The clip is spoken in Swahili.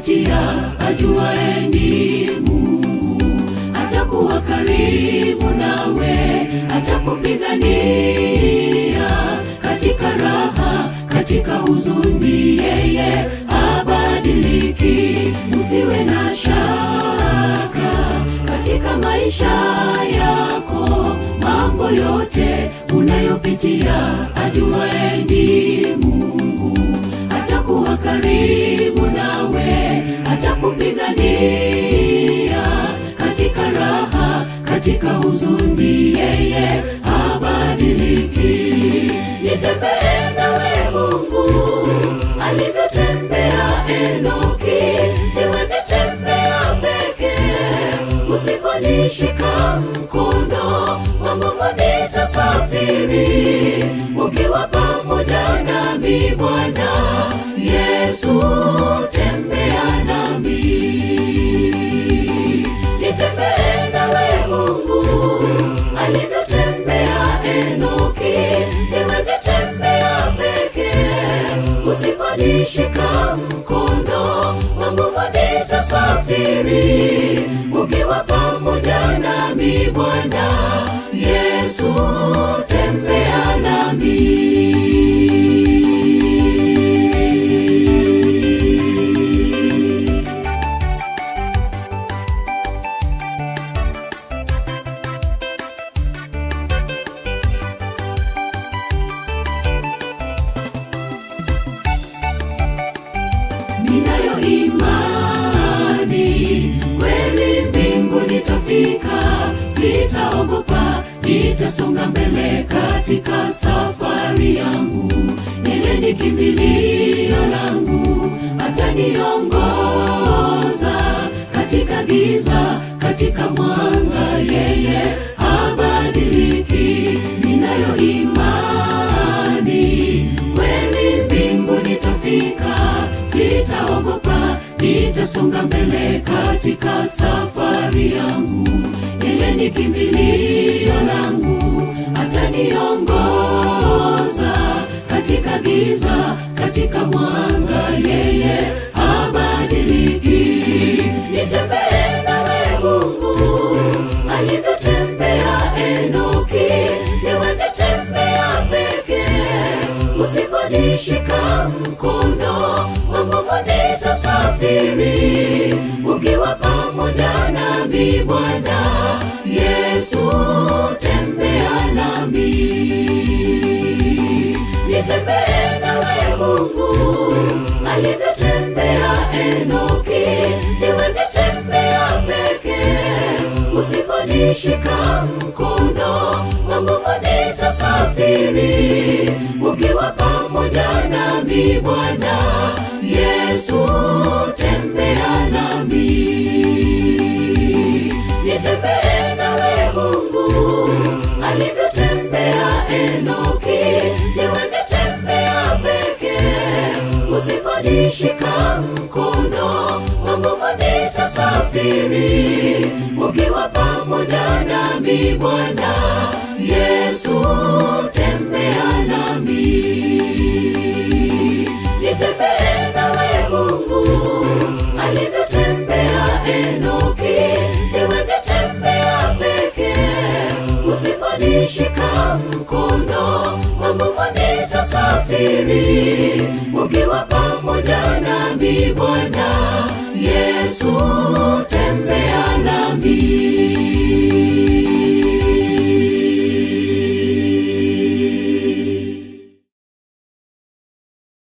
unayopitia, ajuaye ni Mungu. Atakuwa karibu nawe, atakupigania katika raha, katika huzuni. Yeye habadiliki, usiwe na shaka katika maisha yako. Mambo yote unayopitia, ajuaye ni Mungu. Atakuwa karibu nawe, atakupigania katika raha, katika huzuni. Yeye habadiliki. Nitembee nawe Mungu alivyotembea Enoki, siwezi tembea peke. Usiponishika mkono, Mungu nitasafiri. Ukiwa pamoja nami Bwana Yesu, tembea nami. Nitembee nawe Mungu alivyotembea Enoki, siwezi tembea peke. Usiponishika mkono, Mungu nitasafiri. Ukiwa pamoja nami Bwana Yesu, tembea nami. Ninayo imani kweli mbingu nitafika, sitaogopa, nitasonga mbele katika safari yangu. Yeye ni kimbilio langu, ataniongoza katika giza, katika mwanga. Yeye habadiliki. Ninayo imani kweli mbingu nitafika, sitaogopa, nitasonga mbele katika safari yangu. Yeye ni kimbilio langu, ataniongoza katika giza, katika mwanga. Yeye habadiliki. Nitembee nawe Mungu alivyotembea Enoki, siwezi tembea peke. Usiponishika mkono, Mungu nitasafiri. Ukiwa pamoja nami Bwana Yesu, tembea nami. Nitembee nawe Mungu alivyotembea Enoki, siwezi tembea peke. Usiponishika mkono, Mungu nitasafiri. Ukiwa pamoja nami Bwana Yesu, tembea nami. Nitembee nawe Mungu alivyotembea Enoki, siwezi tembea peke. Usiponishika mkono, Mungu nitasafiri. Ukiwa pamoja nami Bwana Yesu, tembea nami. Nitembee nawe Mungu alivyotembea Enoki, siwezi tembea peke. Usiponishika mkono, Mungu nitasafiri. Ukiwa pamoja nami Bwana Yesu,